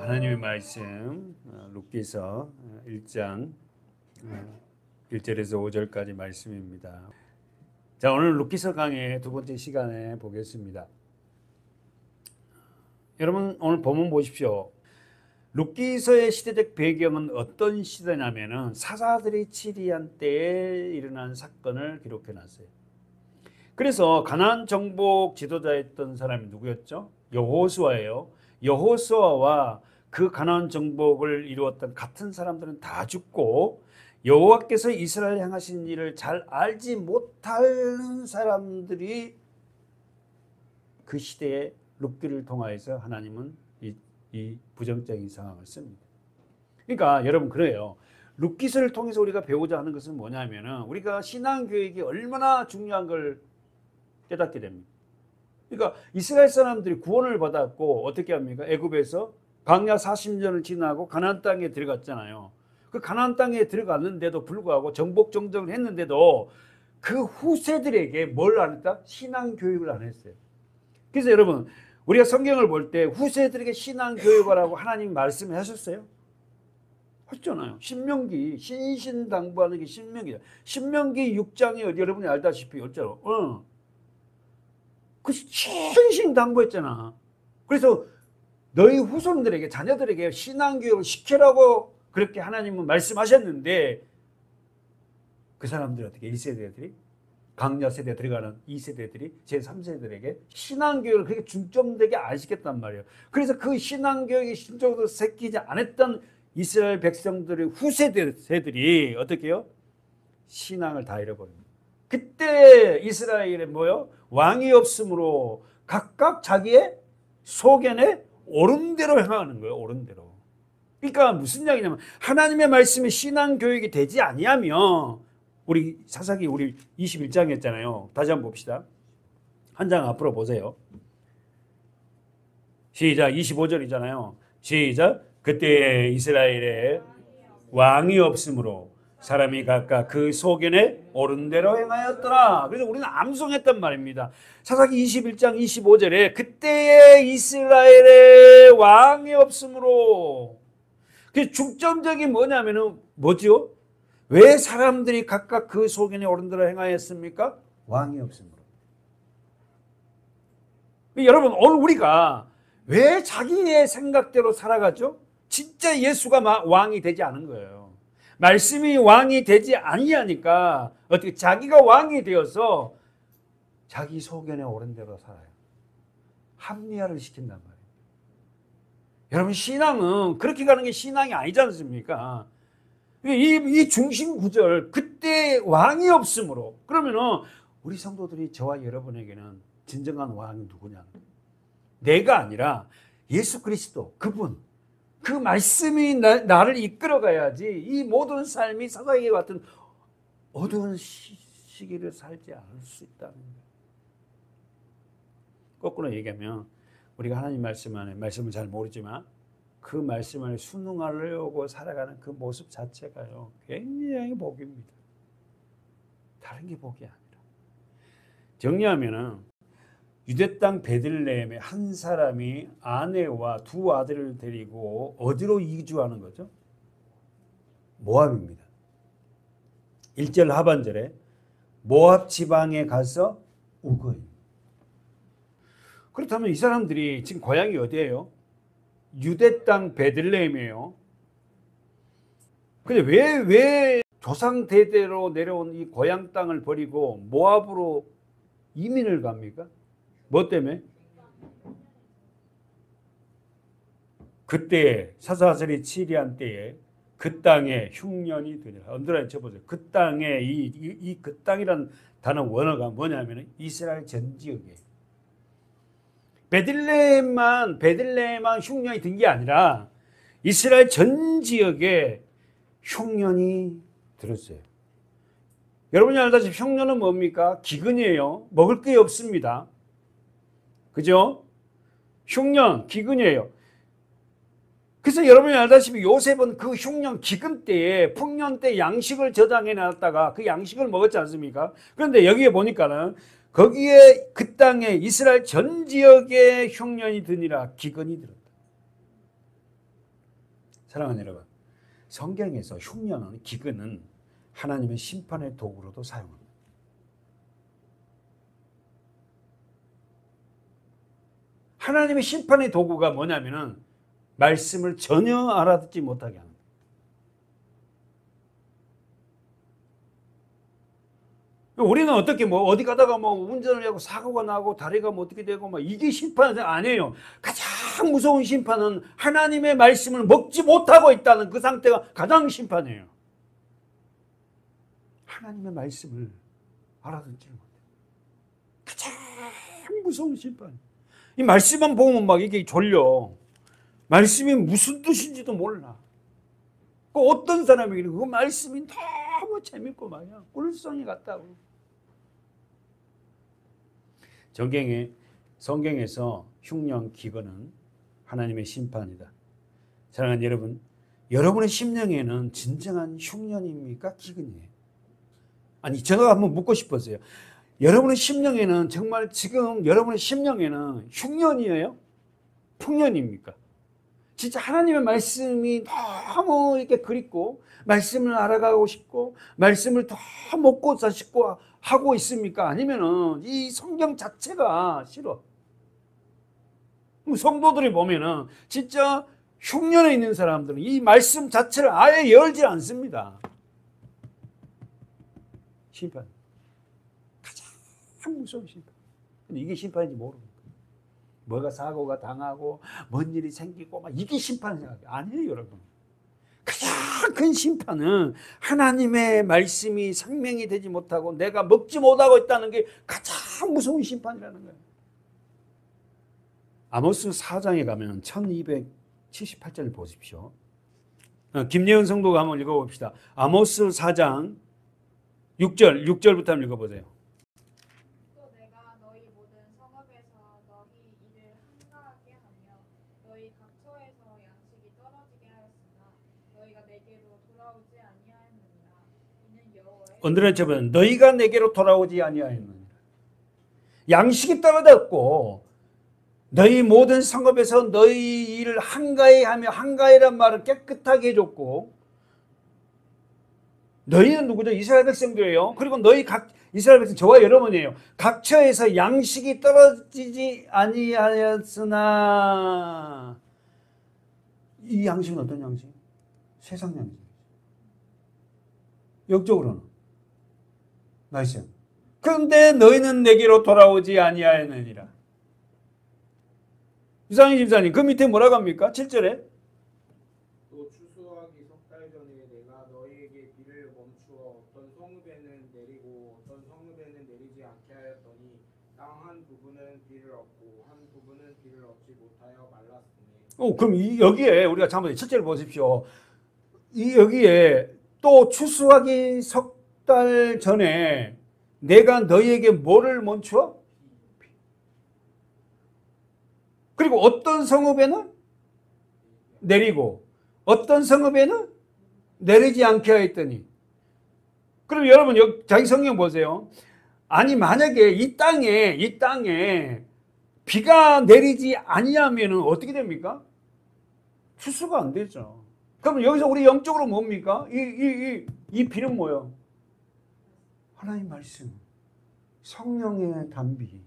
하나님의 말씀 룻기서 1장 1절에서 5절까지 말씀입니다. 자, 오늘 룻기서 강의 두 번째 시간에 보겠습니다. 여러분 오늘 본문 보십시오. 룻기서의 시대적 배경은 어떤 시대냐면은 사사들이 치리한 때에 일어난 사건을 기록해 놨어요. 그래서 가나안 정복 지도자였던 사람이 누구였죠? 여호수아예요. 여호수아와 그 가나안 정복을 이루었던 같은 사람들은 다 죽고 여호와께서 이스라엘 향하신 일을 잘 알지 못하는 사람들이 그 시대에 룻기를 통하여서 하나님은 이 부정적인 상황을 씁니다. 그러니까 여러분 그래요. 룻기서를 통해서 우리가 배우자 하는 것은 뭐냐면은 우리가 신앙 교육이 얼마나 중요한 걸 깨닫게 됩니다. 그러니까 이스라엘 사람들이 구원을 받았고 어떻게 합니까? 애굽에서 광야 40년을 지나고 가나안 땅에 들어갔잖아요. 그 가나안 땅에 들어갔는데도 불구하고 정복 정정을 했는데도 그 후세들에게 뭘 안 했다? 신앙 교육을 안 했어요. 그래서 여러분 우리가 성경을 볼 때 후세들에게 신앙 교육을 하고 하나님 말씀을 하셨어요? 하셨잖아요. 신명기 신신당부하는 게 신명기다. 신명기 6장에 여러분이 알다시피 했잖아요. 그 신신당부했잖아. 그래서 너희 후손들에게 자녀들에게 신앙교육을 시키라고 그렇게 하나님은 말씀하셨는데 그 사람들이 어떻게 1세대들이 강야 세대에 들어가는 2세대들이 제3세대들에게 신앙교육을 그렇게 중점되게 안 시켰단 말이에요. 그래서 그 신앙교육이 신적으로 새기지 않았던 이스라엘 백성들의 후세대들이 어떻게 해요? 신앙을 다 잃어버립니다. 그때 이스라엘에 뭐요? 왕이 없으므로 각각 자기의 소견에 옳은 대로 행하는 거예요. 옳은 대로. 그러니까 무슨 이야기냐면 하나님의 말씀이 신앙 교육이 되지 아니하면 우리 사사기 우리 21장 했잖아요. 다시 한번 봅시다. 한 장 앞으로 보세요. 시작. 25절이잖아요. 시작. 그때 이스라엘에 왕이 없으므로 사람이 각각 그 소견에 옳은 대로 행하였더라. 그래서 우리는 암송했단 말입니다. 사사기 21장 25절에 그때에 이스라엘에 왕이 없으므로. 그 중점적인 뭐냐면은 뭐죠? 왜 사람들이 각각 그 소견에 옳은 대로 행하였습니까? 왕이 없으므로. 여러분 오늘 우리가 왜 자기의 생각대로 살아가죠? 진짜 예수가 왕이 되지 않은 거예요. 말씀이 왕이 되지 아니하니까 어떻게 자기가 왕이 되어서 자기 소견에 옳은 대로 살아요. 합리화를 시킨단 말이에요. 여러분 신앙은 그렇게 가는 게 신앙이 아니지 않습니까? 이 중심 구절 그때 왕이 없으므로 그러면은 우리 성도들이 저와 여러분에게는 진정한 왕이 누구냐? 내가 아니라 예수 그리스도 그분 그 말씀이 나를 이끌어 가야지 이 모든 삶이 사사기 같은 어두운 시기를 살지 않을 수 있다는 거예요. 거꾸로 얘기하면 우리가 하나님 말씀 안에 말씀을 잘 모르지만 그 말씀 안에 순응하려고 살아가는 그 모습 자체가요 굉장히 복입니다. 다른 게 복이 아니라. 정리하면은 유대 땅 베들레헴에 한 사람이 아내와 두 아들을 데리고 어디로 이주하는 거죠? 모압입니다. 1절 하반절에 모압 지방에 가서 우거입니다. 그렇다면 이 사람들이 지금 고향이 어디예요? 유대 땅 베들레헴이에요. 근데 왜 조상 대대로 내려온 이 고향 땅을 버리고 모압으로 이민을 갑니까? 뭐 때문에? 그때 사사들이 치리한 때에 그 땅에 흉년이 되니라. 언더라인 쳐보세요. 그 땅에 그 땅이란 단어 원어가 뭐냐면 이스라엘 전 지역이에요. 베들레헴만 흉년이 든 게 아니라 이스라엘 전 지역에 흉년이 들었어요. 여러분이 알다시피 흉년은 뭡니까? 기근이에요. 먹을 게 없습니다. 그죠? 흉년, 기근이에요. 그래서 여러분이 알다시피 요셉은 그 흉년, 기근 때에 풍년 때 양식을 저장해 놨다가 그 양식을 먹었지 않습니까? 그런데 여기에 보니까는 거기에 그 땅에 이스라엘 전 지역에 흉년이 드니라 기근이 들었다. 사랑하는 여러분, 성경에서 흉년은, 기근은 하나님의 심판의 도구로도 사용합니다. 하나님의 심판의 도구가 뭐냐면은 말씀을 전혀 알아듣지 못하게 하는 거예요. 우리는 어떻게 어디 가다가 운전을 하고 사고가 나고 다리가 어떻게 되고 이게 심판이 아니에요. 가장 무서운 심판은 하나님의 말씀을 먹지 못하고 있다는 그 상태가 가장 심판이에요. 하나님의 말씀을 알아듣지 못해요. 가장 무서운 심판. 이 말씀만 보면 이게 졸려. 말씀이 무슨 뜻인지도 몰라. 어떤 사람이 그 말씀이 너무 재밌고 말이야. 꿀송이 같다고. 성경에서 흉년, 기근은 하나님의 심판이다. 사랑하는 여러분, 여러분의 심령에는 진정한 흉년입니까? 기근이에요? 아니, 제가 한번 묻고 싶었어요. 여러분의 심령에는 정말 지금 여러분의 심령에는 흉년이에요? 풍년입니까? 진짜 하나님의 말씀이 너무 이렇게 그립고 말씀을 알아가고 싶고 말씀을 더 먹고 자식고 하고 있습니까? 아니면은 이 성경 자체가 싫어? 성도들이 보면은 진짜 흉년에 있는 사람들은 이 말씀 자체를 아예 열지 않습니다. 심판. 가장 무서운 심판. 근데 이게 심판인지 모릅니다. 뭐가 사고가 당하고 뭔 일이 생기고 이게 심판 생각이 아니에요, 여러분. 가장 큰 심판은 하나님의 말씀이 생명이 되지 못하고 내가 먹지 못하고 있다는 게 가장 무서운 심판이라는 거예요. 아모스 4장에 가면 1278절을 보십시오. 김예은 성도가 한번 읽어봅시다. 아모스 4장 6절부터 한번 읽어보세요. 또 내가 너희 모든 성읍에서 너희 일을 한가하게 하며 너희 각처에서 양식이 떨어지게 하였으나 너희가 내게로 돌아오지 아니하였느니라. 이는 여호와의 언드레처분 너희가 내게로 돌아오지 아니하였느니라. 양식이 떨어졌고 너희 모든 성읍에서 너희 일을 한가히 하며, 한가히란 말은 깨끗하게 해줬고, 너희는 누구죠? 이스라엘 백성들이에요. 그리고 너희 이스라엘 백성 저와 여러분이에요. 각처에서 양식이 떨어지지 아니하였으나 이 양식은 어떤 양식? 세상 양식. 역적으로는 나이스. 그런데 너희는 내게로 돌아오지 아니하였느니라. 유상희 집사님, 그 밑에 뭐라고 합니까? 7절에 또 추수하기 석 달 전에 내가 너희에게 비를 멈추어 어떤 성읍에는 내리고 어떤 성읍에는 내리지 않게 하였더니 땅 한 부분은 비를 얻고 한 부분은 비를 얻지 못하여 말랐으니. 그럼 여기에 우리가 잠깐 7절 보십시오. 여기에 또 추수하기 석 달 전에 내가 너희에게 뭐를 멈추어? 그리고 어떤 성읍에는 내리고 어떤 성읍에는 내리지 않게 하였더니. 그럼 여러분 여기 자기 성경 보세요. 아니 만약에 이 땅에 비가 내리지 아니하면 어떻게 됩니까? 추수가 안 되죠. 그럼 여기서 우리 영적으로 뭡니까? 이 비는 뭐예요? 하나님 말씀, 성령의 단비.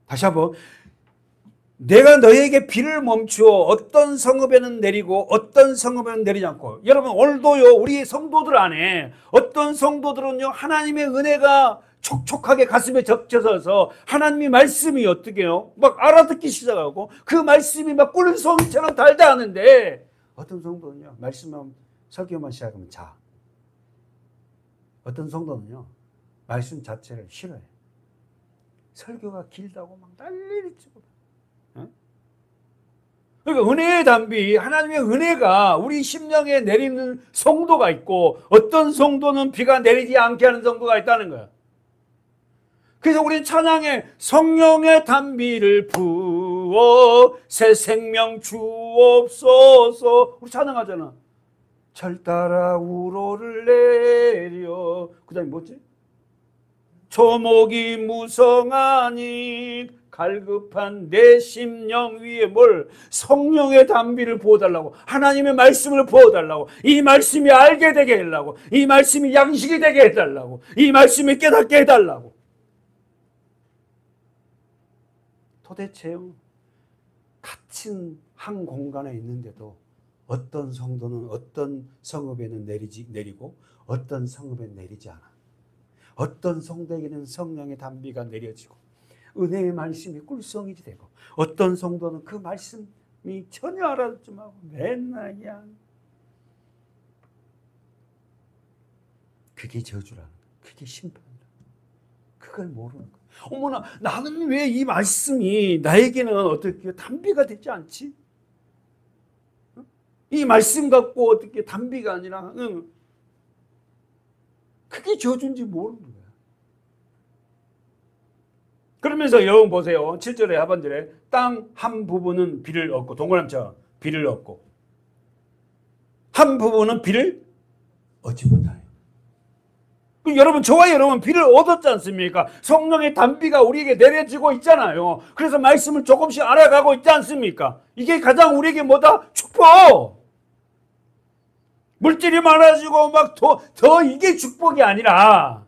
다시 한번, 내가 너에게 비를 멈추어 어떤 성읍에는 내리고 어떤 성읍에는 내리지 않고. 여러분 오늘도요 우리 성도들 안에 어떤 성도들은요 하나님의 은혜가 촉촉하게 가슴에 적셔서 하나님의 말씀이 어떻게 해요? 막 알아듣기 시작하고 그 말씀이 막 꿀송이처럼 달다 하는데, 어떤 성도는요 말씀만 설교만 시작하면 자. 어떤 성도는요 말씀 자체를 싫어해. 설교가 길다고 막 난리를 치고. 그러니까 은혜의 단비, 하나님의 은혜가 우리 심령에 내리는 성도가 있고 어떤 성도는 비가 내리지 않게 하는 성도가 있다는 거야. 그래서 우리 찬양에 성령의 단비를 부어 새 생명 주옵소서 우리 찬양하잖아. 절 따라 우로를 내려. 그 다음에 뭐지? 초목이 무성하니 갈급한 내 심령 위에 뭘 성령의 담비를 부어달라고, 하나님의 말씀을 부어달라고, 이 말씀이 알게 되게 해달라고, 이 말씀이 양식이 되게 해달라고, 이 말씀이 깨닫게 해달라고. 도대체요, 같은 한 공간에 있는데도 어떤 성도는 어떤 성읍에는 내리고 어떤 성읍에는 내리지 않아. 어떤 성도에게는 성령의 담비가 내려지고 은혜의 말씀이 꿀성이 되고, 어떤 성도는 그 말씀이 전혀 알아듣지 말고 맨날 그냥, 그게 저주라는 거야. 그게 심판이라는 거야. 그걸 모르는 거야. 어머나, 나는 왜 이 말씀이 나에게는 어떻게 담비가 되지 않지? 이 말씀 갖고 어떻게 담비가 아니라, 그게 저주인지 모르는 거야. 그러면서 여러분 보세요. 7절에 하반절에 땅 한 부분은 비를 얻고, 동그라미처럼 비를 얻고, 한 부분은 비를 얻지 못하요. 여러분, 저와 여러분 비를 얻었지 않습니까? 성령의 담비가 우리에게 내려지고 있잖아요. 그래서 말씀을 조금씩 알아가고 있지 않습니까? 이게 가장 우리에게 뭐다? 축복! 물질이 많아지고 막 더 이게 축복이 아니라,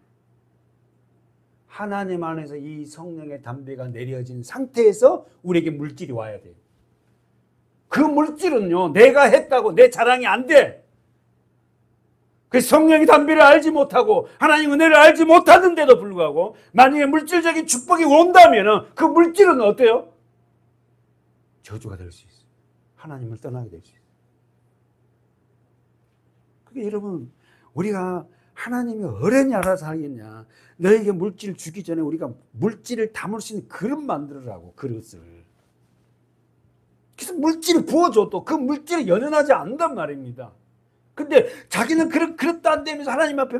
하나님 안에서 이 성령의 담비가 내려진 상태에서 우리에게 물질이 와야 돼요. 그 물질은요, 내가 했다고 내 자랑이 안 돼. 그 성령의 담비를 알지 못하고 하나님 은혜를 알지 못하는데도 불구하고 만약에 물질적인 축복이 온다면 그 물질은 어때요? 저주가 될 수 있어요. 하나님을 떠나게 될 수 있어요. 그게 여러분, 우리가 하나님이 어련히 알아서 하겠냐. 너에게 물질을 주기 전에 우리가 물질을 담을 수 있는 그릇 만들으라고, 그릇을. 그래서 물질을 부어줘도 그 물질이 연연하지 않는단 말입니다. 근데 자기는 그릇도 안 되면서 하나님 앞에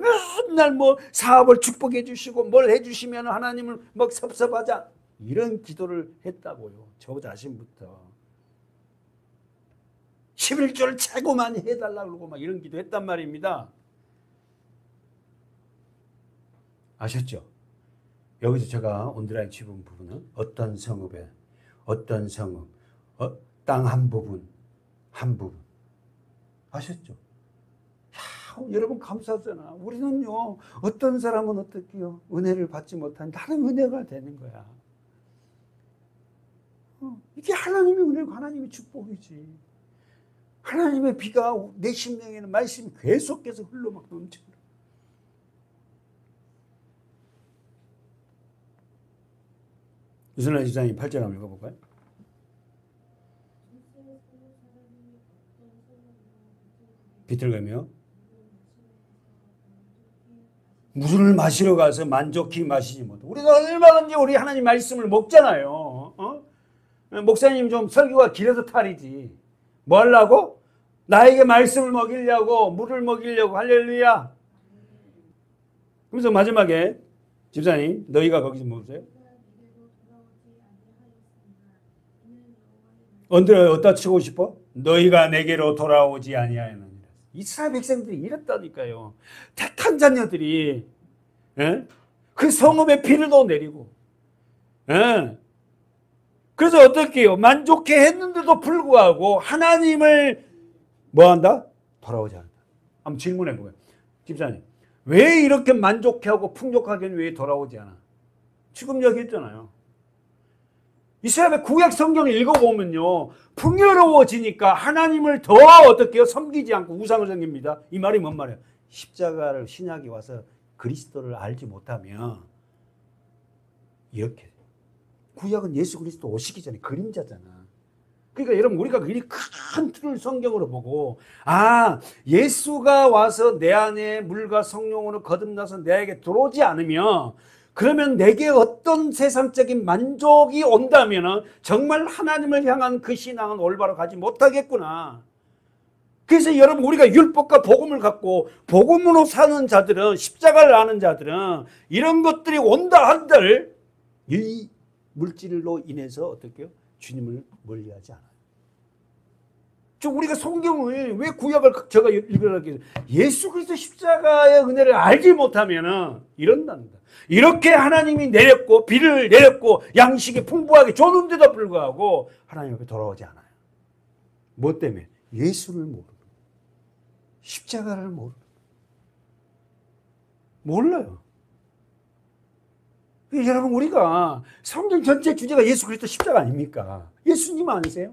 맨날 뭐 사업을 축복해 주시고 뭘 해주시면 하나님을 막 섭섭하자, 이런 기도를 했다고요. 저 자신부터 11조를 최고 많이 해달라고 그러고 막 이런 기도 했단 말입니다. 아셨죠? 여기서 제가 온드라인 짚은 부분은 어떤 성읍에 어떤 성읍, 땅 한 부분 아셨죠? 야, 여러분 감사하잖아. 우리는요, 어떤 사람은 어떻게요? 은혜를 받지 못한 나는 은혜가 되는 거야. 이게 하나님의 은혜고 하나님의 축복이지. 하나님의 비가 내 심령에는 말씀이 계속해서 흘러 막 넘쳐. 유선아 지사님 8절 한번 읽어볼까요? 비틀거며 물을 마시러 가서 만족히 마시지 못해. 우리가 얼마든지 우리 하나님 말씀을 먹잖아요. 목사님 좀 설교가 길어서 탈이지. 뭐 하려고? 나에게 말씀을 먹이려고, 물을 먹이려고. 할렐루야. 그래서 마지막에 집사님, 너희가 거기서 뭐세요? 어디다 치고 싶어? 너희가 내게로 돌아오지 아니하였느니라. 이스라엘 백성들이 이랬다니까요. 택한 자녀들이, 그 성읍에 비를 또 내리고, 그래서 어떻게 해요? 만족해 했는데도 불구하고 하나님을 뭐한다? 돌아오지 않는다. 한번 질문해 보세요. 집사님, 왜 이렇게 만족해하고 풍족하게는 왜 돌아오지 않아? 지금 얘기했잖아요. 이스라엘 구약 성경을 읽어보면요, 풍요로워지니까 하나님을 더 어떻게 해요? 섬기지 않고 우상을 섬깁니다. 이 말이 뭔 말이에요? 십자가를 신약이 와서 그리스도를 알지 못하면 이렇게, 구약은 예수 그리스도 오시기 전에 그림자잖아. 그러니까 여러분, 우리가 이 큰 틀을 성경으로 보고, 예수가 와서 내 안에 물과 성령으로 거듭나서 내게 들어오지 않으면, 그러면 내게 어떤 세상적인 만족이 온다면 정말 하나님을 향한 그 신앙은 올바로 가지 못하겠구나. 그래서 여러분, 우리가 율법과 복음을 갖고 복음으로 사는 자들은, 십자가를 아는 자들은 이런 것들이 온다 한들 이 물질로 인해서 어떻게 해요? 주님을 멀리하지 않아요. 우리가 성경을 왜 구약을 제가 읽으라고 예수 그리스도 십자가의 은혜를 알지 못하면은 이런답니다. 이렇게 하나님이 내렸고 비를 내렸고 양식이 풍부하게 줬는데도 불구하고 하나님 앞에 돌아오지 않아요. 뭐 때문에? 예수를 모르고 십자가를 몰라요. 여러분 우리가 성경 전체 주제가 예수 그리스도 십자가 아닙니까? 예수님 아니세요?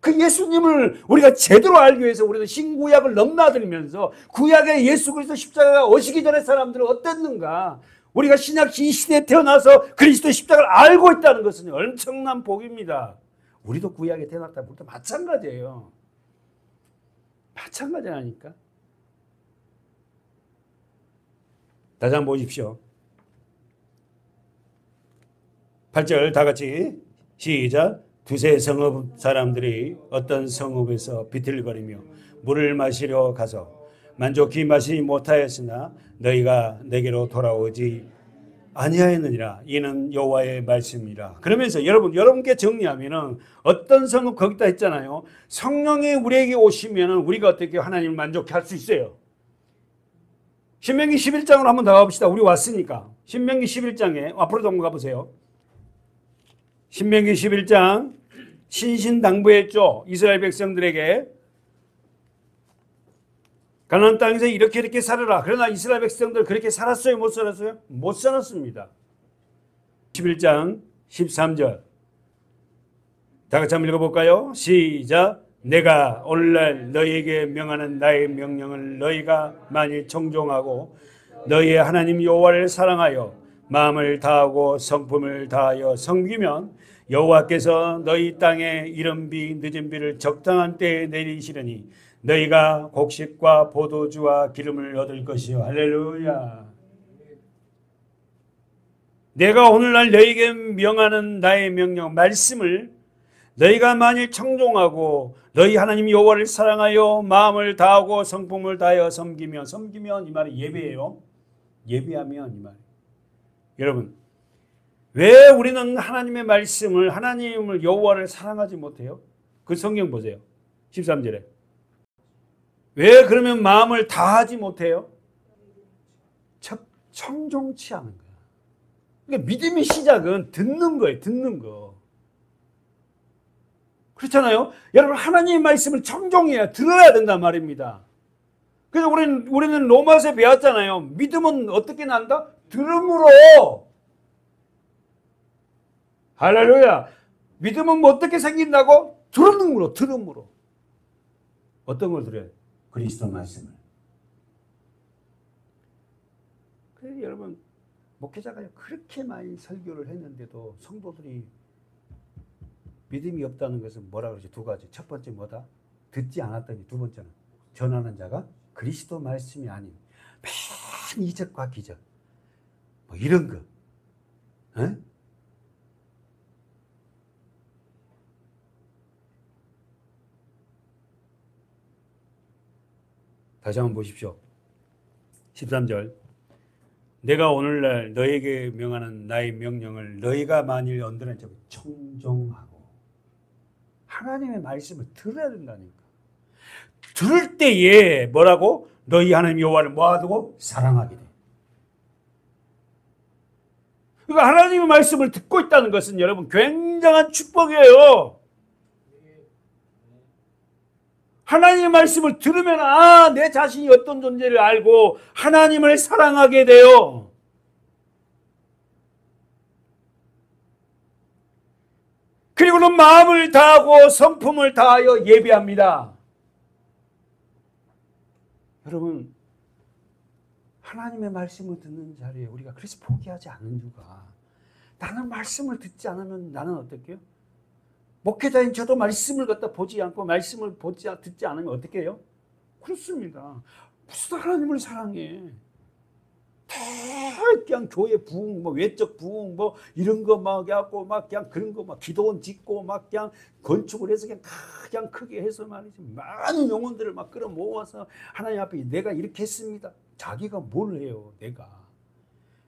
그 예수님을 우리가 제대로 알기 위해서 우리는 신구약을 넘나들면서 구약의 예수 그리스도 십자가가 오시기 전에 사람들은 어땠는가? 우리가 신약 이 시대에 태어나서 그리스도의 십자가를 알고 있다는 것은 엄청난 복입니다. 우리도 구약에 태어났다 볼때 마찬가지예요. 마찬가지라니까. 다시 한번 보십시오. 8절 다 같이 시작. 두세 성읍 사람들이 어떤 성읍에서 비틀거리며 물을 마시려 가서 만족히 마시지 못하였으나 너희가 내게로 돌아오지 아니하였느니라. 이는 여호와의 말씀이라. 그러면서 여러분께 정리하면은 어떤 성읍 거기다 했잖아요. 성령이 우리에게 오시면은 우리가 어떻게 하나님을 만족해 할 수 있어요. 신명기 11장으로 한번 더 가봅시다. 우리 왔으니까. 신명기 11장에 앞으로 좀 가보세요. 신명기 11장 신신당부했죠. 이스라엘 백성들에게 가나안 땅에서 이렇게 살아라. 그러나 이스라엘 백성들 그렇게 살았어요? 못 살았어요? 못 살았습니다. 11장 13절 다 같이 한번 읽어볼까요? 시작. 내가 오늘날 너희에게 명하는 나의 명령을 너희가 만일 청종하고 너희의 하나님 여호와를 사랑하여 마음을 다하고 성품을 다하여 섬기면 여호와께서 너희 땅에 이른 비 늦은 비를 적당한 때에 내리시려니 너희가 곡식과 포도주와 기름을 얻을 것이요. 할렐루야. 내가 오늘날 너희에게 명하는 나의 명령 말씀을 너희가 만일 청종하고 너희 하나님 여호와를 사랑하여 마음을 다하고 성품을 다하여 섬기면 이 말이 예배예요. 예배하면 이 말. 여러분 왜 우리는 하나님의 말씀을 하나님을 여호와를 사랑하지 못해요? 그 성경 보세요. 13절에 왜 그러면 마음을 다하지 못해요? 청종치 않은 거야. 그러니까 믿음의 시작은 듣는 거예요. 듣는 거. 그렇잖아요. 여러분 하나님의 말씀을 청종해야 들어야 된단 말입니다. 그래서 우리는 로마서에 배웠잖아요. 믿음은 어떻게 난다? 들음으로. 할렐루야. 믿음은 뭐 어떻게 생긴다고? 들음으로. 어떤 걸 들어요? 그리스도 말씀을. 그래서 여러분 목회자가 그렇게 많이 설교를 했는데도 성도들이 믿음이 없다는 것은 뭐라 그러지? 두 가지. 첫 번째 뭐다? 듣지 않았더니 두 번째는 전하는 자가 그리스도 말씀이 아닌 맨 이적과 기적 뭐 이런 거. 에? 다시 한번 보십시오. 13절 내가 오늘날 너에게 명하는 나의 명령을 너희가 만일 언더는 청종하고 하나님의 말씀을 들어야 된다니까. 들을 때에 뭐라고? 너희 하나님 여호와를 모아두고 사랑하게 돼. 그러니까 하나님의 말씀을 듣고 있다는 것은 여러분 굉장한 축복이에요. 하나님의 말씀을 들으면 내 자신이 어떤 존재를 알고 하나님을 사랑하게 돼요. 그리고는 마음을 다하고 성품을 다하여 예배합니다. 여러분 하나님의 말씀을 듣는 자리에 우리가 그래서 포기하지 않는 이유가 나는 말씀을 듣지 않으면 나는 어떨게요? 목회자인 저도 말씀을 갖다 보지 않고 말씀을 듣지 않으면 어떻게 해요? 그렇습니다. 무슨 하나님을 사랑해. 그냥 교회 부흥, 외적 부흥, 이런 거 막 해갖고 그냥 그런 거 기도원 짓고 그냥 건축을 해서 그냥 크게 해서 말이지. 많은 영혼들을 끌어 모아서 하나님 앞에 내가 이렇게 했습니다. 자기가 뭘 해요,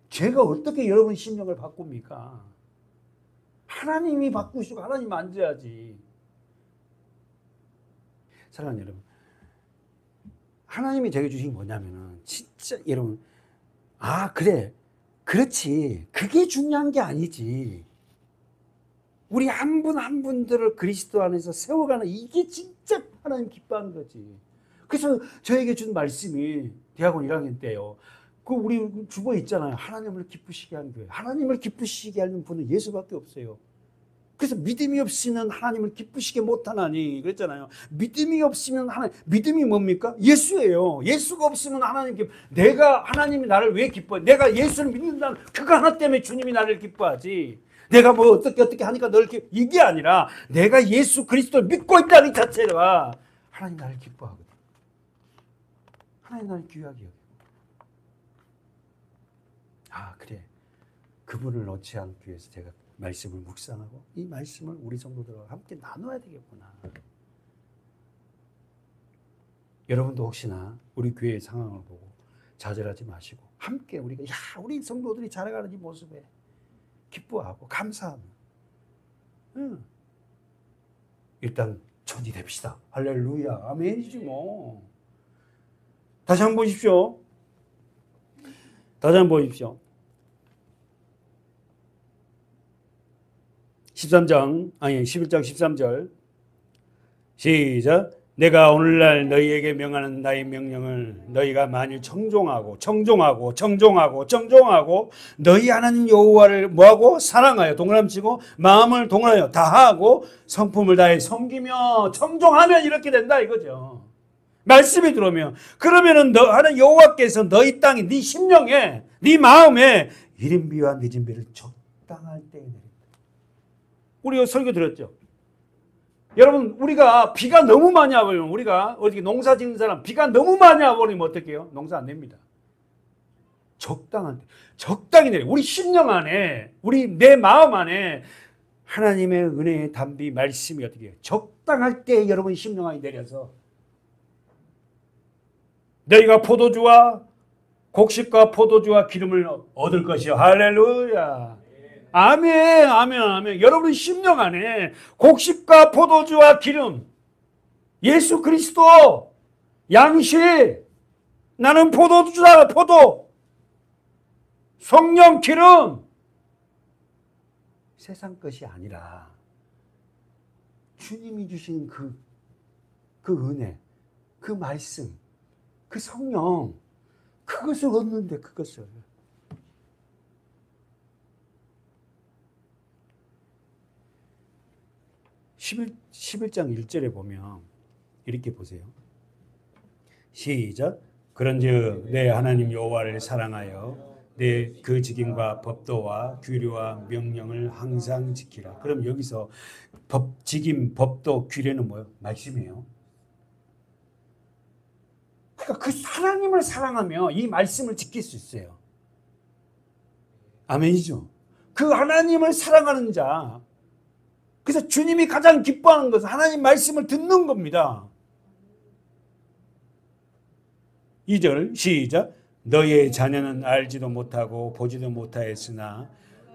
제가 어떻게 여러분 심령을 바꿉니까? 하나님이 바꾸시고 하나님 앉아야지. 사랑하는 여러분, 하나님이 저에게 주신 게 뭐냐면은 진짜 여러분, 아 그래, 그렇지, 그게 중요한 게 아니지. 우리 한 분 한 분들을 그리스도 안에서 세워가는 이게 진짜 하나님 기뻐하는 거지. 그래서 저에게 준 말씀이 대학원 1학년 때요. 그 우리 주보 있잖아요. 하나님을 기쁘시게 하는 교회. 하나님을 기쁘시게 하는 분은 예수밖에 없어요. 그래서 믿음이 없이는 하나님을 기쁘시게 못하나니 그랬잖아요. 믿음이 없으면 하나님, 믿음이 뭡니까? 예수예요. 예수가 없으면 하나님 내가 하나님이 나를 왜 기뻐해? 내가 예수를 믿는다는 그거 하나 때문에 주님이 나를 기뻐하지. 내가 뭐 어떻게 하니까 널 이게 아니라 내가 예수 그리스도를 믿고 있다는 자체가 하나님 나를 기뻐하거든. 하나님 나를 귀하게 여겨. 아 그래, 그분을 놓지 않기 위해서 제가 말씀을 묵상하고 이 말씀을 우리 성도들과 함께 나눠야 되겠구나. 여러분도 혹시나 우리 교회의 상황을 보고 좌절하지 마시고 함께 우리가 우리 성도들이 자라가는 이 모습에 기뻐하고 감사하는 일단 천이 됩시다. 할렐루야, 아멘이지 뭐. 다시 한번 보십시오. 다시 한번 보십시오. 11장 13절 시작. 내가 오늘날 너희에게 명하는 나의 명령을 너희가 만일 청종하고 너희 하나님 여호와를 뭐하고 사랑하여 동그라미치고 마음을 동원하여 다하고 성품을 다해 섬기며 청종하면 이렇게 된다 이거죠. 말씀이 들어오면 그러면은 너 하는 여호와께서 너희 땅에 네 심령에 네 마음에 이른비와 늦은비를 적당할 때에 내린다. 우리가 설교 드렸죠. 여러분 우리가 비가 너무 많이 와버리면 우리가 어디 농사 짓는 사람 비가 너무 많이 와버리면 어떻게 해요? 농사 안 됩니다. 적당히 내려. 우리 심령 안에 내 마음 안에 하나님의 은혜의 담비 말씀이 어떻게 해요? 적당할 때 여러분 심령 안에 내려서 너희가 포도주와 곡식과 포도주와 기름을 얻을 것이요. 할렐루야. 아멘, 아멘, 아멘. 여러분 심령 안에 곡식과 포도주와 기름, 예수 그리스도, 양식, 나는 포도주다, 포도, 성령 기름, 세상 것이 아니라 주님이 주신 그 은혜, 그 말씀, 그 성령, 그것을 얻는데 그것을. 11장 1절에 보면 이렇게 보세요. 시작. 그런즉 내 하나님 여호와를 사랑하여 내 그 직임과 법도와 규례와 명령을 항상 지키라. 그럼 여기서 직임, 법도, 규례는 뭐예요? 말씀이에요. 그러니까 그 하나님을 사랑하며 이 말씀을 지킬 수 있어요. 아멘이죠. 그 하나님을 사랑하는 자, 그래서 주님이 가장 기뻐하는 것은 하나님 말씀을 듣는 겁니다. 2절 시작. 너희의 자녀는 알지도 못하고 보지도 못하였으나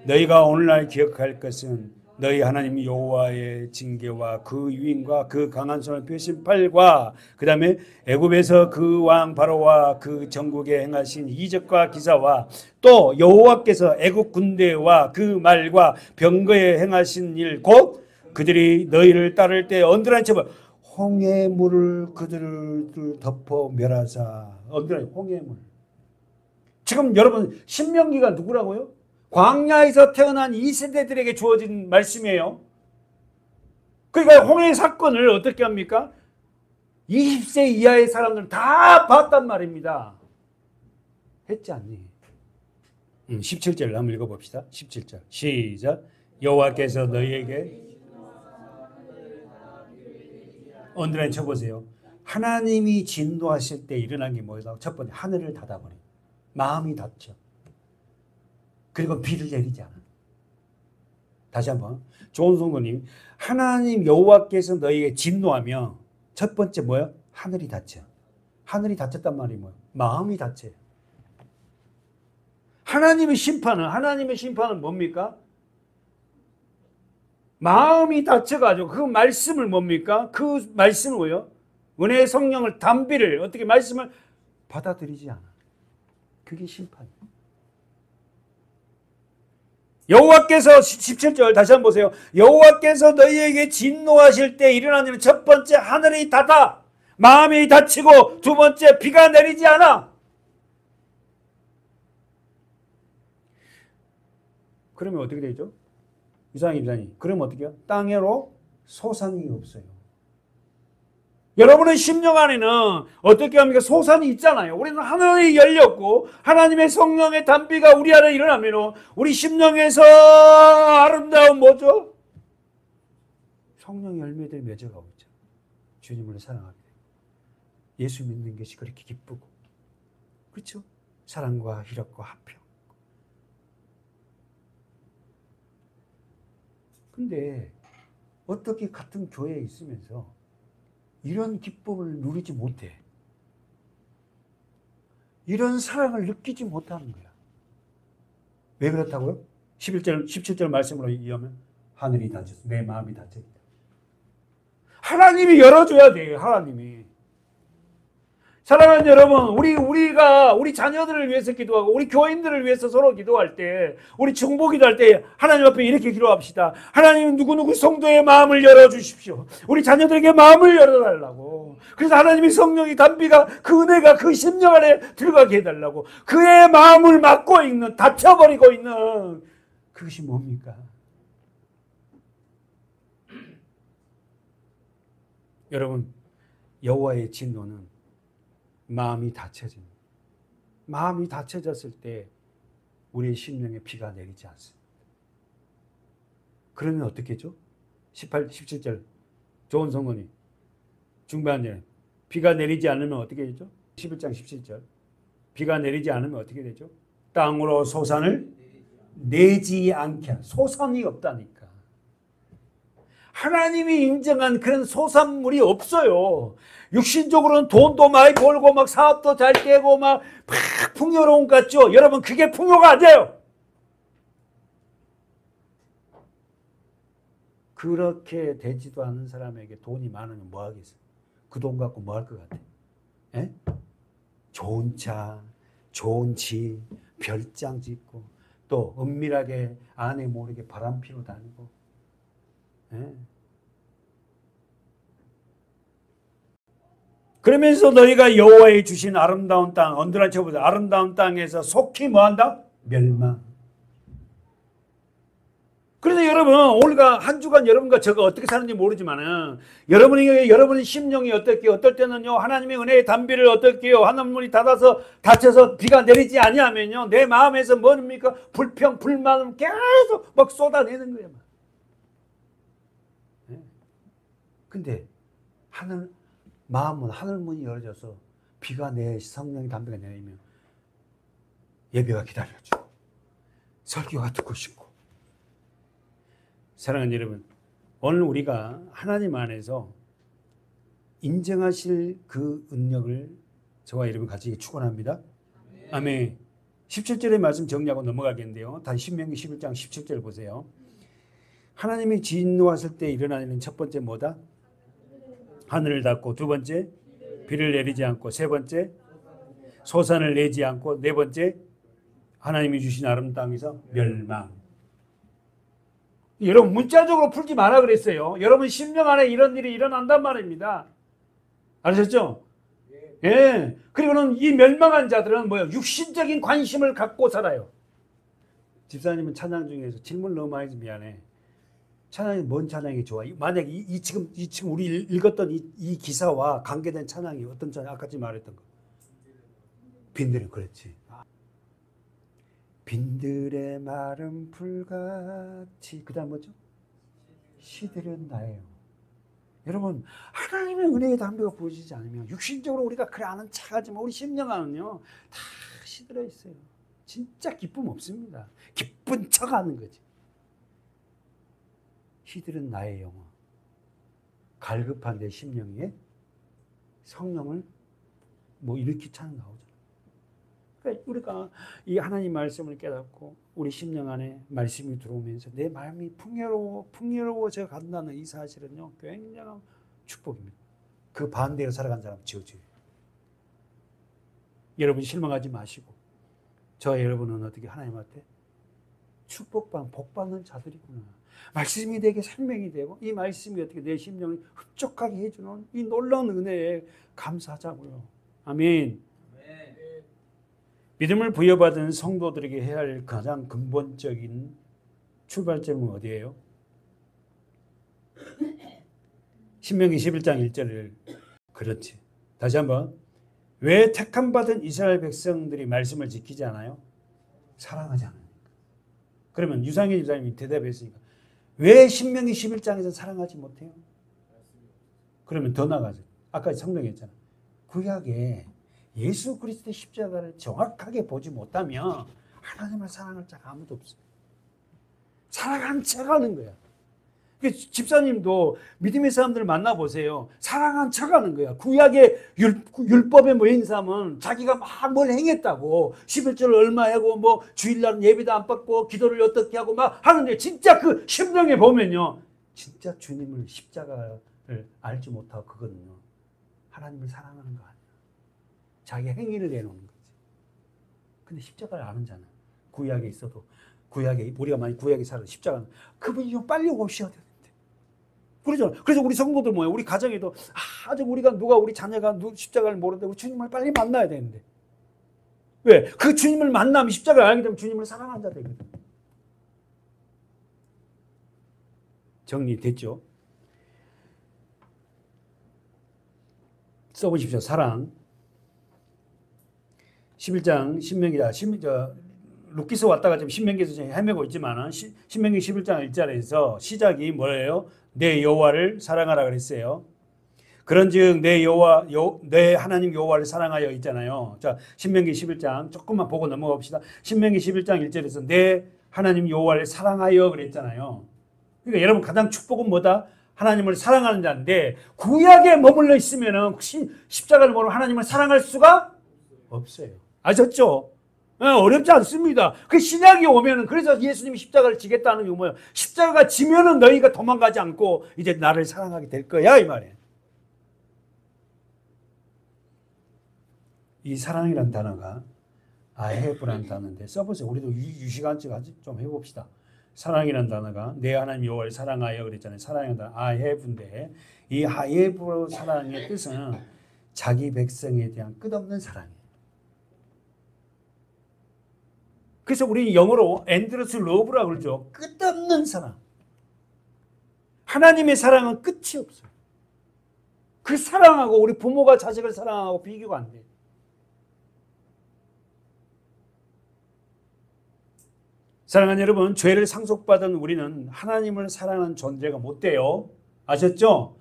너희가 오늘날 기억할 것은 너희 하나님 여호와의 징계와 그 유인과 그 강한 손을 펴신 팔과 그 다음에 애굽에서 그 왕 바로와 그 전국에 행하신 이적과 기사와 또 여호와께서 애굽 군대와 그 말과 병거에 행하신 일 곧 그들이 너희를 따를 때 언드라는 채로 홍해 물을 그들을 덮어 멸하사. 언드라는 홍해 물. 지금 여러분 신명기가 누구라고요? 광야에서 태어난 이 세대들에게 주어진 말씀이에요. 그러니까 홍해 사건을 어떻게 합니까? 20세 이하의 사람들 다 봤단 말입니다. 했지 않니? 17절 한번 읽어봅시다. 17절 시작. 여호와께서 너희에게 언드라인 쳐보세요. 하나님이 진노하실 때 일어난 게 뭐예요? 첫 번째 하늘을 닫아버려요. 마음이 닫죠. 그리고 비를 내리지 않아. 다시 한번. 좋은 성도님, 하나님 여호와께서 너희에게 진노하며 첫 번째 뭐예요? 하늘이 닫혀. 하늘이 닫혔단 말이 뭐예요? 마음이 닫혀요. 하나님의 심판은 뭡니까? 마음이 닫혀가지고 그 말씀을 뭡니까? 그 말씀을 뭐예요? 은혜의 성령을 담비를 어떻게 말씀을 받아들이지 않아. 그게 심판이에요. 여호와께서 17절 다시 한번 보세요. 여호와께서 너희에게 진노하실 때 일어나는 첫 번째 하늘이 닫아 마음이 닫히고 두 번째 비가 내리지 않아. 그러면 어떻게 되죠? 이상희 기자님, 그러면 어떻게 해요? 땅으로 소산이 없어요. 여러분의 심령 안에는 어떻게 합니까? 소산이 있잖아요. 우리는 하늘이 열렸고 하나님의 성령의 담비가 우리 안에 일어나면 우리 심령에서 아름다운 뭐죠? 성령 열매들이 맺어가고 있죠. 주님을 사랑하게 되고 예수 믿는 것이 그렇게 기쁘고, 그렇죠? 사랑과 희락과 화평. 근데 어떻게 같은 교회에 있으면서 이런 기쁨을 누리지 못해? 이런 사랑을 느끼지 못하는 거야. 왜 그렇다고요? 17절 말씀으로 이어면 하늘이 닫혔어. 내 마음이 닫혀있다. 하나님이 열어줘야 돼요. 하나님이. 사랑하는 여러분, 우리 자녀들을 위해서 기도하고 우리 교인들을 위해서 서로 기도할 때, 우리 중보 기도할 때 하나님 앞에 이렇게 기도합시다. 하나님 누구누구 성도의 마음을 열어주십시오. 우리 자녀들에게 마음을 열어달라고. 그래서 하나님의 성령이 담비가 그 은혜가 그 심령 안에 들어가게 해달라고. 그의 마음을 막고 있는, 닫혀버리고 있는 그것이 뭡니까? 여러분, 여호와의 진노는 마음이 닫혀집니다. 마음이 닫혀졌을 때 우리의 심령에 비가 내리지 않습니다. 그러면 어떻게 하죠? 17절 좋은 성건이 중반에 비가 내리지 않으면 어떻게 되죠? 11장 17절 비가 내리지 않으면 어떻게 되죠? 땅으로 소산을 내지 않게. 소산이 없다니까. 하나님이 인정한 그런 소산물이 없어요. 육신적으로는 돈도 많이 벌고 막 사업도 잘 되고 막 풍요로운 것 같죠? 여러분, 그게 풍요가 안 돼요. 그렇게 되지도 않은 사람에게 돈이 많으면 뭐 하겠어요? 그 돈 갖고 뭐 할 것 같아요? 에? 좋은 차, 좋은 집, 별장 짓고 또 은밀하게 아내 모르게 바람 피러 다니고. 에? 그러면서 너희가 여호와의 주신 아름다운 땅, 언더라인 쳐보세요. 아름다운 땅에서 속히 뭐한다? 멸망. 그래서 여러분, 오늘과 한 주간 여러분과 저가 어떻게 사는지 모르지만은 여러분의 심령이 어떻게, 어떨 때는요 하나님의 은혜의 담비를 어떻게요, 하나님이 닫혀서 비가 내리지 아니하면요 내 마음에서 뭡니까? 불평, 불만을 계속 막 쏟아내는 거예요. 근데 마음은 하늘문이 열어져서 비가 내 성령의 담비가 내리면 예배가 기다려지고 설교가 듣고 싶고. 사랑하는 여러분, 오늘 우리가 하나님 안에서 인정하실 그 능력을 저와 여러분 같이 축원합니다. 아멘. 17절의 말씀 정리하고 넘어가겠는데요. 다시 신명기 11장 17절 보세요. 하나님이 진노하실 때 일어나는 첫 번째 뭐다? 하늘을 닫고, 두 번째 비를 내리지 않고, 세 번째 소산을 내지 않고, 네 번째 하나님이 주신 아름다운 땅에서 멸망. 여러분, 문자적으로 풀지 마라 그랬어요. 여러분 심령 안에 이런 일이 일어난단 말입니다. 아셨죠? 예. 그리고는 이 멸망한 자들은 뭐예요? 육신적인 관심을 갖고 살아요. 집사님은 찬양 중에서 질문 너무 많이 해서 미안해. 찬양이 뭔 찬양이 좋아? 만약 지금 우리 읽었던 이 기사와 관계된 찬양이 어떤 찬양? 아까 지금 말했던 거. 빈들은 그렇지. 빈들의 마른 풀같이. 그 다음 뭐죠? 시들은 나예요. 여러분, 하나님의 은혜의 담배가 부어지지 않으면 육신적으로 우리가 그래 아는 척하지만 우리 심령 안은요 다 시들어 있어요. 진짜 기쁨 없습니다. 기쁜 척하는 거지. 시들은 나의 영혼. 갈급한 내 심령 위에 성령을 뭐 이렇게 찬양 나오잖아요. 그러니까 우리가 이 하나님 말씀을 깨닫고 우리 심령 안에 말씀이 들어오면서 내 마음이 풍요로워져 간다는 이 사실은요 굉장한 축복입니다. 그 반대로 살아간 사람 지어줘요. 여러분 실망하지 마시고 저와 여러분은 어떻게 하나님한테 축복받는 복받는 자들이구나. 말씀이 내게 생명이 되고 이 말씀이 어떻게 내 심령을 흡족하게 해주는 이 놀라운 은혜에 감사하자고요. 아멘. 믿음을 부여받은 성도들에게 해야 할 가장 근본적인 출발점은 어디예요? 신명기 11장 1절을 그렇지. 다시 한번. 왜 택함받은 이스라엘 백성들이 말씀을 지키지 않아요? 사랑하지 않으니까. 그러면 유상현 집사님이 대답했으니까 왜 신명기 11장에서 사랑하지 못해요? 그러면 더 나가죠. 아까 성경했잖아. 구약에 예수 그리스도의 십자가를 정확하게 보지 못하면 하나님을 사랑할 자가 아무도 없어요. 사랑한 척하는 거야. 집사님도 믿음의 사람들을 만나보세요. 사랑한 척하는 거야. 구약의 율법에 모인 사람은 자기가 막 뭘 행했다고 11조를 얼마 하고 뭐 주일날은 예배도 안 받고 기도를 어떻게 하고 막 하는데 진짜 그 심령에 보면요. 진짜 주님을 십자가를 알지 못하고 그거는요. 하나님을 사랑하는 거 아니야. 자기 행위를 내놓는 거지. 근데 십자가를 아는 자는 구약에 있어도 우리가 만약 구약에 살아도 십자가는 그분이 좀 빨리 오셔야 되는데. 그러죠. 그래서 우리 성도들 뭐예요? 우리 가정에도 아직 우리 자녀가 십자가를 모르는데 우리 주님을 빨리 만나야 되는데. 왜? 그 주님을 만나면 십자가를 알게 되면 주님을 사랑한 자 되거든. 정리됐죠? 써보십시오. 사랑. 11장 신명기다. 룻기서 왔다가 지금 신명기에서 헤매고 있지만 신명기 11장 1절에서 시작이 뭐예요? 내 여호와를 사랑하라 그랬어요. 그런즉 내 하나님 여호와를 사랑하여 있잖아요. 자, 신명기 11장 조금만 보고 넘어가 봅시다. 신명기 11장 1절에서 내 하나님 여호와를 사랑하여 그랬잖아요. 그러니까 여러분 가장 축복은 뭐다? 하나님을 사랑하는 자인데 구약에 머물러 있으면은 십자가를 모르면 하나님을 사랑할 수가 없어요. 아셨죠? 어렵지 않습니다. 그 신약이 오면은 그래서 예수님이 십자가를 지겠다는 게 뭐예요? 십자가가 지면은 너희가 도망가지 않고 이제 나를 사랑하게 될 거야 이 말이에요. 이 사랑이란 단어가 아헤브라는 단어인데 써보세요. 우리도 유시간증 좀 해봅시다. 사랑이란 단어가 내 하나님 여호와를 사랑하여 그랬잖아요. 사랑이란 단어 아헤브인데 이 아헤브 사랑의 뜻은 자기 백성에 대한 끝없는 사랑이에요. 그래서 우리 영어로 엔드러스 러브라고 그러죠. 끝없는 사랑. 하나님의 사랑은 끝이 없어요. 그 사랑하고 우리 부모가 자식을 사랑하고 비교가 안 돼요. 사랑하는 여러분, 죄를 상속받은 우리는 하나님을 사랑하는 존재가 못 돼요. 아셨죠?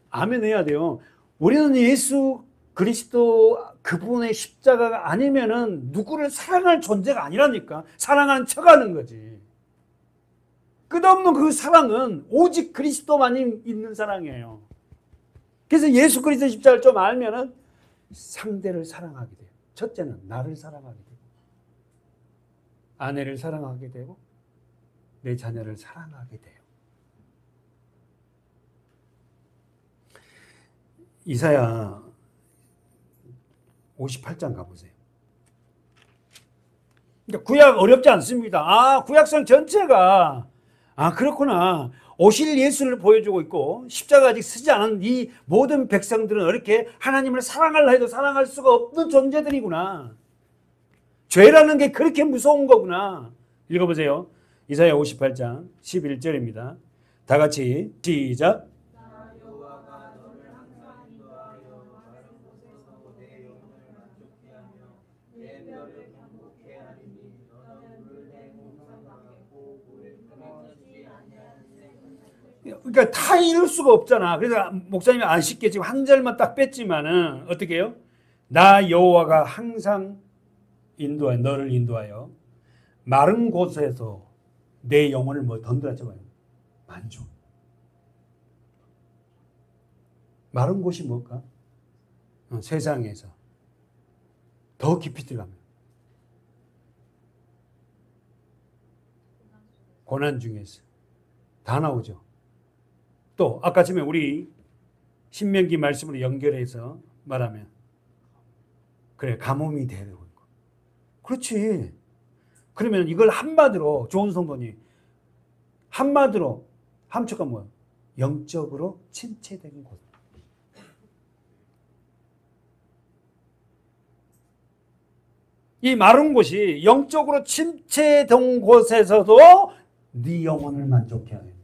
아멘 해야 돼요. 우리는 예수 그리스도 그분의 십자가가 아니면은 누구를 사랑할 존재가 아니라니까. 사랑하는 척하는 거지. 끝없는 그 사랑은 오직 그리스도만이 있는 사랑이에요. 그래서 예수 그리스도 십자가를 좀 알면은 상대를 사랑하게 돼요. 첫째는 나를 사랑하게 되고, 아내를 사랑하게 되고, 내 자녀를 사랑하게 돼요. 이사야 58장 가보세요. 그러니까 구약 어렵지 않습니다. 구약성 전체가 그렇구나. 오실 예수를 보여주고 있고 십자가 아직 쓰지 않은 이 모든 백성들은 이렇게 하나님을 사랑하려 해도 사랑할 수가 없는 존재들이구나. 죄라는 게 그렇게 무서운 거구나. 읽어보세요. 이사야 58장 11절입니다. 다 같이 시작. 그러니까 다 이룰 수가 없잖아. 그래서 목사님이 안 쉽게 지금 한 절만 딱 뺐지만은 어떻게 해요? 나 여호와가 항상 너를 인도하여 마른 곳에서 내 영혼을 던드렸죠. 만족. 마른 곳이 뭘까? 세상에서 더 깊이 들어가면 고난 중에서 다 나오죠. 또 아까 전에 우리 신명기 말씀으로 연결해서 말하면 그래 가뭄이 되는 거. 그렇지. 그러면 이걸 한마디로 좋은 성도님 한마디로 함축가 뭐야? 영적으로 침체된 곳. 이 마른 곳이 영적으로 침체된 곳에서도 네 영혼을 만족해 해야 된다.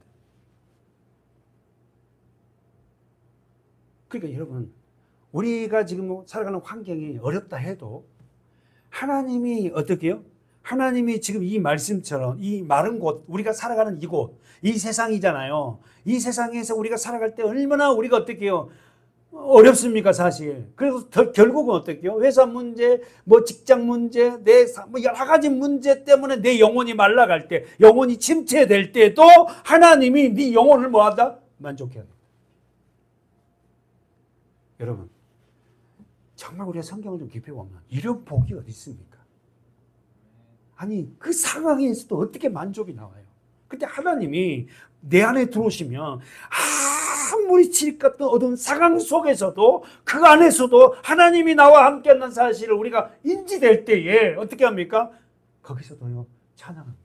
그러니까 여러분 우리가 지금 살아가는 환경이 어렵다 해도 하나님이 어떻게 해요? 하나님이 지금 이 말씀처럼 이 마른 곳, 우리가 살아가는 이곳, 이 세상이잖아요. 이 세상에서 우리가 살아갈 때 얼마나 우리가 어떻게 해요? 어렵습니까, 사실. 그래서 결국은 어떻게 해요? 회사 문제, 뭐 직장 문제, 뭐 여러 가지 문제 때문에 내 영혼이 말라갈 때, 영혼이 침체될 때도 하나님이 네 영혼을 뭐하다? 만족해야 돼. 여러분, 정말 우리가 성경을 좀 깊이 보면 이런 복이 어디 있습니까? 아니 그 상황에서도 어떻게 만족이 나와요? 근데 하나님이 내 안에 들어오시면 아무리 질 같은 어두운 상황 속에서도 그 안에서도 하나님이 나와 함께 한다는 사실을 우리가 인지될 때에 어떻게 합니까? 거기서도요 찬양합니다.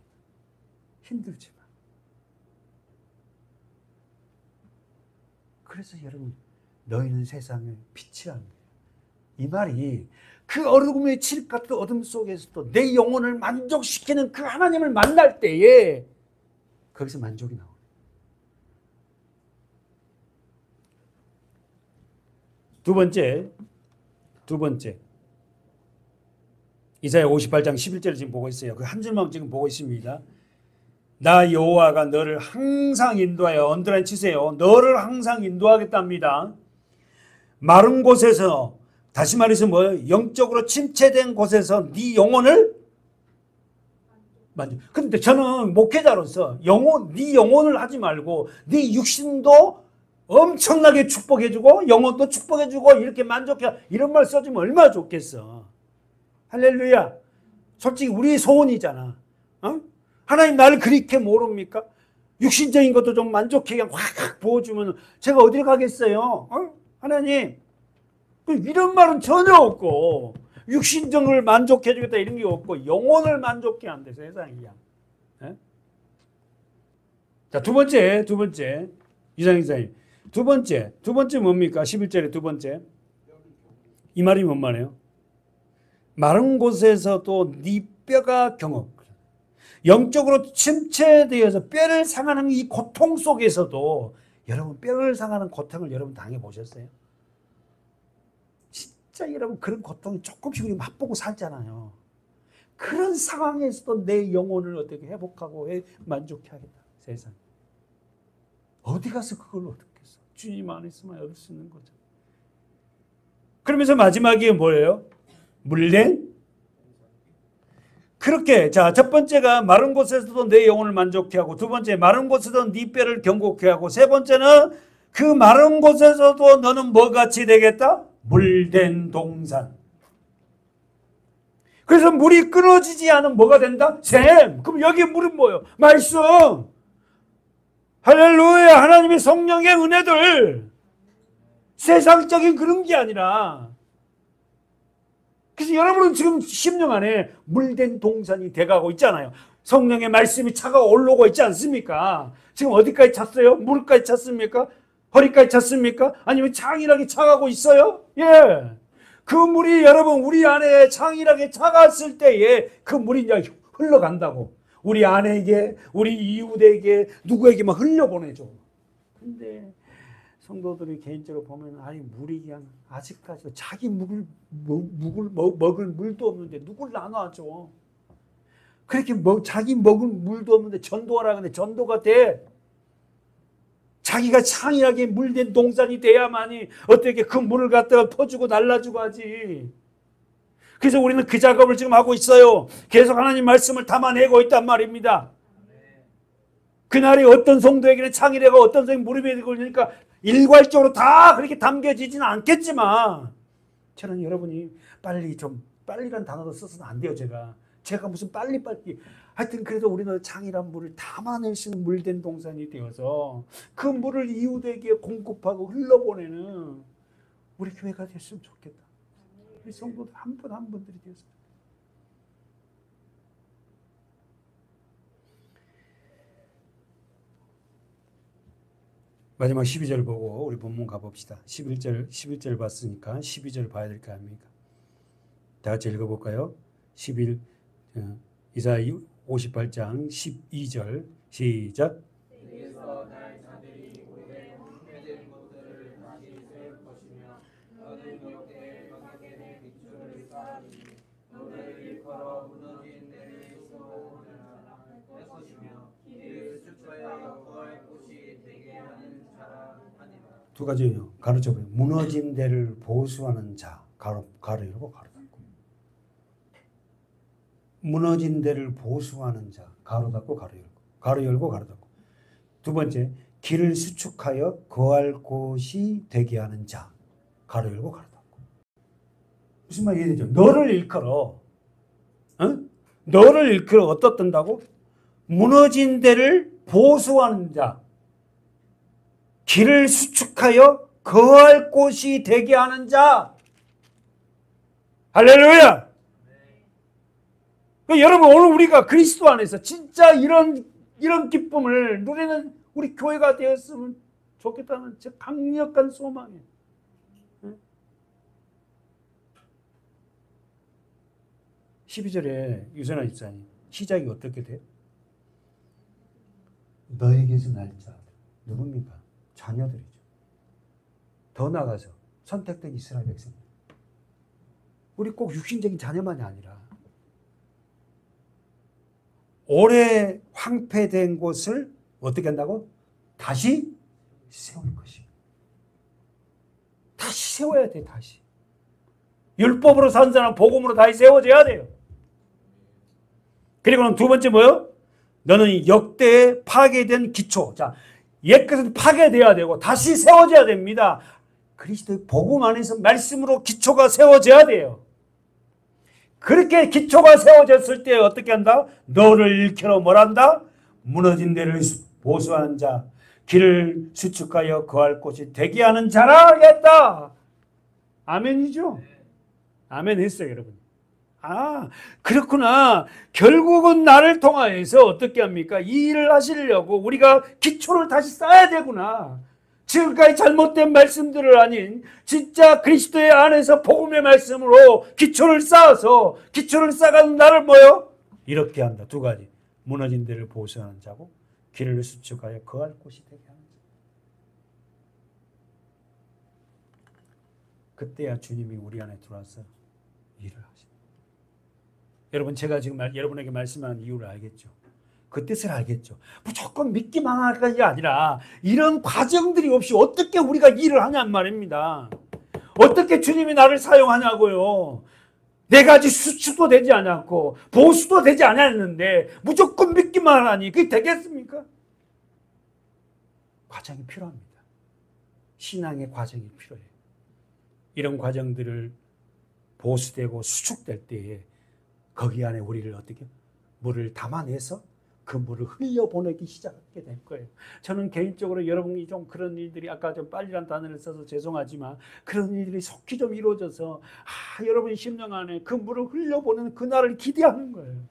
힘들지만. 그래서 여러분 너희는 세상의 빛이라는 거예요. 이 말이 그 어둠의 칠 같은 어둠 속에서도 내 영혼을 만족시키는 그 하나님을 만날 때에 거기서 만족이 나와요. 두 번째 이사야 58장 11절을 지금 보고 있어요. 그 한 줄만 지금 보고 있습니다. 나 여호와가 너를 항상 인도하여 언더라인 치세요. 너를 항상 인도하겠답니다. 마른 곳에서 다시 말해서 뭐예요? 영적으로 침체된 곳에서 네 영혼을 만져. 그런데 저는 목회자로서 네 영혼을 하지 말고 네 육신도 엄청나게 축복해주고 영혼도 축복해주고 이렇게 만족해 이런 말 써주면 얼마나 좋겠어. 할렐루야. 솔직히 우리의 소원이잖아. 어? 하나님 나를 그렇게 모릅니까? 육신적인 것도 좀 만족하게 확 부어주면 제가 어딜 가겠어요? 어? 하나님 이런 말은 전혀 없고 육신적을 만족해주겠다 이런 게 없고 영혼을 만족해 한대 세상이야. 네? 자, 두 번째 이상이사님 두 번째 뭡니까? 11절에 두 번째 이 말이 뭔 말이에요? 마른 곳에서도 네 뼈가 경험. 영적으로 침체되어서 뼈를 상하는 이 고통 속에서도 여러분 뼈를 상하는 고통을 여러분 당해보셨어요? 진짜 여러분 그런 고통이 조금씩 우리 맛보고 살잖아요. 그런 상황에서도 내 영혼을 어떻게 회복하고 만족해 하겠다. 세상 어디 가서 그걸 얻겠어? 주님 안에 있으면 얻을 수 있는 거죠. 그러면서 마지막에 뭐예요? 물된 그렇게 자 첫 번째가 마른 곳에서도 내 영혼을 만족해 하고 두 번째 마른 곳에서도 네 뼈를 경고케 하고 세 번째는 그 마른 곳에서도 너는 뭐같이 되겠다? 물된 동산. 그래서 물이 끊어지지 않으면 뭐가 된다? 샘. 그럼 여기 물은 뭐예요? 말씀. 할렐루야. 하나님의 성령의 은혜들. 세상적인 그런 게 아니라. 그래서 여러분은 지금 10년 안에 물된 동산이 돼가고 있잖아요. 성령의 말씀이 차가 올라오고 있지 않습니까? 지금 어디까지 찼어요? 무릎까지 찼습니까? 허리까지 찼습니까? 아니면 창일하게 차가고 있어요? 예. 그 물이 여러분 우리 안에 창일하게 차갔을 때에 그 물이 이제 흘러간다고. 우리 아내에게, 우리 이웃에게, 누구에게 막 흘려보내줘. 근데 성도들이 개인적으로 보면 아니 물이 그냥 아직까지도 자기 먹을 물도 없는데 누굴 나눠줘. 그렇게 자기 먹을 물도 없는데 전도하라 근데 전도가 돼. 자기가 창의하게 물된 동산이 돼야만이 어떻게 그 물을 갖다가 퍼주고 날라주고 하지. 그래서 우리는 그 작업을 지금 하고 있어요. 계속 하나님 말씀을 담아내고 있단 말입니다. 그날이 어떤 성도에게는 창의래가 어떤 성도에게 무릎에 걸리니까 일괄적으로 다 그렇게 담겨지지는 않겠지만 저는 여러분이 빨리란 단어도 써서는 안 돼요. 제가 제가 무슨 빨리빨리 하여튼 그래도 우리는 장이란 물을 담아낼 수 있는 물된 동산이 되어서 그 물을 이웃에게 공급하고 흘러보내는 우리 교회가 됐으면 좋겠다. 우리 성도들 한 분 한 분들이 되었습니다. 마지막 12절 보고 우리 본문 가봅시다. 11절 봤으니까 12절 봐야 될 거 아닙니까? 다 같이 읽어볼까요? 11 이사야 58장 12절 시작. 그래서 날 자들이 오래 황폐된 것들을 다시 세울 것이며 너는 역대 방역에 기초를 쌓으리니 너를 일컬어 무너진 데를 세워보내라 할 것이며 길을 수초하여 거할 곳이 되게 하는 자라 하니라. 두 가지요. 가르쳐봐요. 무너진 데를 보수하는 자. 가로 열고 가로 닫고. 무너진 데를 보수하는 자. 가로 닫고 가로 열고. 가로 열고 가로 닫고. 두 번째, 길을 수축하여 거할 곳이 되게 하는 자. 가로 열고 가로 닫고. 무슨 말 이해되죠? 너를 일컬어. 너를 일컬어 어떻든다고? 무너진 데를 보수하는 자. 길을 수축하여 거할 곳이 되게 하는 자. 할렐루야. 여러분 오늘 우리가 그리스도 안에서 진짜 이런 기쁨을 누리는 우리 교회가 되었으면 좋겠다는 제 강력한 소망이에요. 12절에 유선아 집사님 시작이 어떻게 돼요? 너에게서 날 자. 누굽니까? 자녀들이죠. 더 나아가서 선택된 이스라엘 백성. 우리 꼭 육신적인 자녀만이 아니라 오래 황폐된 곳을 어떻게 한다고? 다시 세울 것이. 다시 세워야 돼. 다시. 율법으로 산 사람 복음으로 다시 세워져야 돼요. 그리고는 두 번째 뭐요? 너는 역대에 파괴된 기초. 자, 옛것은 파괴돼야 되고 다시 세워져야 됩니다. 그리스도의 복음 안에서 말씀으로 기초가 세워져야 돼요. 그렇게 기초가 세워졌을 때 어떻게 한다? 너를 일컬어 뭐란다? 무너진 데를 보수하는 자, 길을 수축하여 거할 곳이 되게 하는 자라 하겠다. 아멘이죠? 아멘 했어요, 여러분. 아, 그렇구나. 결국은 나를 통하여서 어떻게 합니까? 이 일을 하시려고 우리가 기초를 다시 쌓아야 되구나. 지금까지 잘못된 말씀들을 아닌 진짜 그리스도의 안에서 복음의 말씀으로 기초를 쌓아서 기초를 쌓아가는 나를 뭐요? 이렇게 한다. 두 가지. 무너진 데를 보수하는 자고 길을 수축하여 거할 곳이 되게 하는 자. 그때야 주님이 우리 안에 들어와서 일을 하십니다. 여러분 제가 지금 여러분에게 말씀하는 이유를 알겠죠? 그 뜻을 알겠죠? 무조건 믿기만 할 게 아니라 이런 과정들이 없이 어떻게 우리가 일을 하냔 말입니다. 어떻게 주님이 나를 사용하냐고요. 내가 아직 수치도 되지 않았고 보수도 되지 않았는데 무조건 믿기만 하니 그게 되겠습니까? 과정이 필요합니다. 신앙의 과정이 필요해요. 이런 과정들을 보수되고 수축될 때에 거기 안에 우리를 어떻게 물을 담아내서 그 물을 흘려보내기 시작하게 될 거예요. 저는 개인적으로 여러분이 좀 그런 일들이 아까 좀 빨리란 단어를 써서 죄송하지만 그런 일들이 속히 좀 이루어져서 여러분 심령 안에 그 물을 흘려보내는 그날을 기대하는 거예요.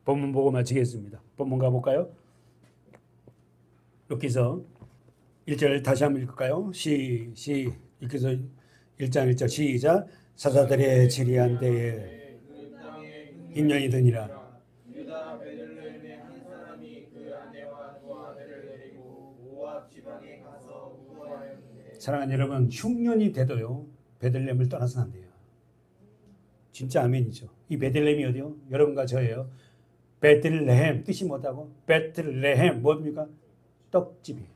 본문 보고 마치겠습니다. 본문 가볼까요? 룻기서 1절 다시 한번 읽을까요? 룻기서 1장 1절 시작. 사자들의 지리한 때에 인년이 드니라. 유다 베들레헴의 한 사람이 그 아내와 두 아들을 데리고 모압 지방에 가서 묵어하였는데. 사랑하는 여러분, 흉년이 돼도요 베들레헴을 떠나서는 안 돼요. 진짜 아멘이죠. 이 베들레헴이 어디요? 여러분과 저예요. 베들레헴 뜻이 뭐다고? 베들레헴 뭡니까? 떡집이에요.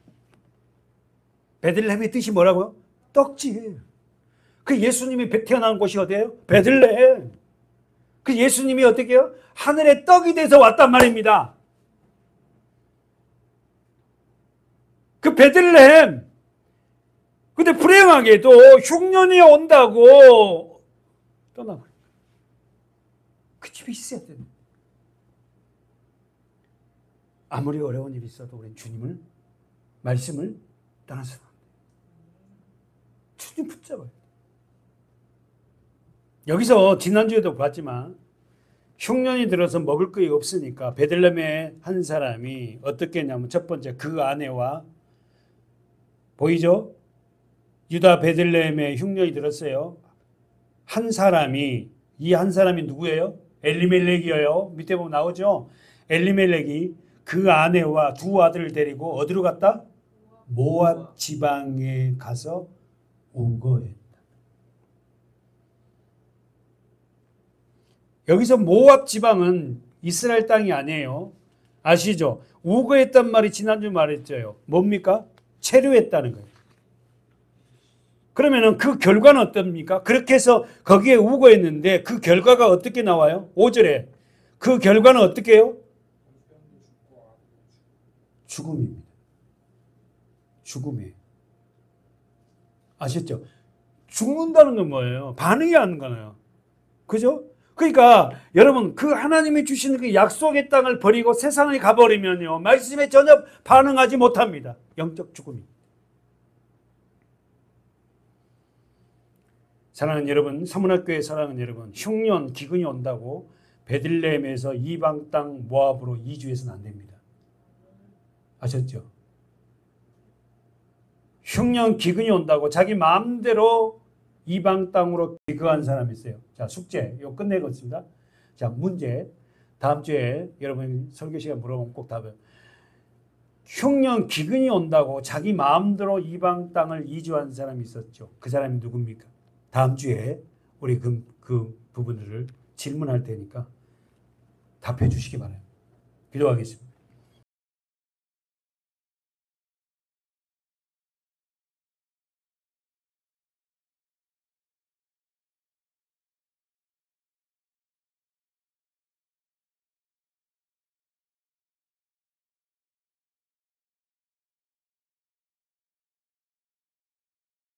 베들레헴의 뜻이 뭐라고요? 떡집. 그 예수님이 태어난 곳이 어디예요? 베들레헴. 그 예수님이 어떻게 해요? 하늘의 떡이 돼서 왔단 말입니다. 그 베들레헴. 근데 불행하게도 흉년이 온다고 떠나버립니다. 그 집이 있어야 돼. 아무리 어려운 일이 있어도 우리는 주님을, 말씀을 떠나서는 안 돼. 주님 붙잡아요. 여기서 지난주에도 봤지만 흉년이 들어서 먹을 것이 없으니까 베들레헴의 한 사람이 어떻게 했냐면 첫 번째 그 아내와 보이죠? 유다 베들레헴에 흉년이 들었어요. 한 사람이 이 한 사람이 누구예요? 엘리멜렉이에요. 밑에 보면 나오죠? 엘리멜렉이 그 아내와 두 아들을 데리고 어디로 갔다? 모압 지방에 가서 우거했다. 여기서 모압 지방은 이스라엘 땅이 아니에요. 아시죠? 우거했단 말이 지난주 말했죠. 뭡니까? 체류했다는 거예요. 그러면은 그 결과는 어떻습니까? 그렇게 해서 거기에 우거했는데 그 결과가 어떻게 나와요? 5절에 그 결과는 어떻게 해요? 죽음입니다. 죽음이에요. 아셨죠? 죽는다는 건 뭐예요? 반응이 안 가나요? 그죠? 그러니까 여러분 그 하나님이 주시는 그 약속의 땅을 버리고 세상에 가버리면요 말씀에 전혀 반응하지 못합니다. 영적 죽음이. 사랑하는 여러분, 서문학교의 사랑하는 여러분, 흉년 기근이 온다고 베들레헴에서 이방 땅 모압으로 이주해서는 안 됩니다. 아셨죠? 흉년 기근이 온다고 자기 마음대로 이방 땅으로 귀국한 사람이 있어요. 자, 숙제 이거 끝내겠습니다. 자, 문제 다음 주에 여러분 설교 시간 물어보면 꼭 답해요. 흉년 기근이 온다고 자기 마음대로 이방 땅을 이주한 사람이 있었죠. 그 사람이 누굽니까? 다음 주에 우리 그 부분들을 질문할 테니까 답해 주시기 바라요. 기도하겠습니다.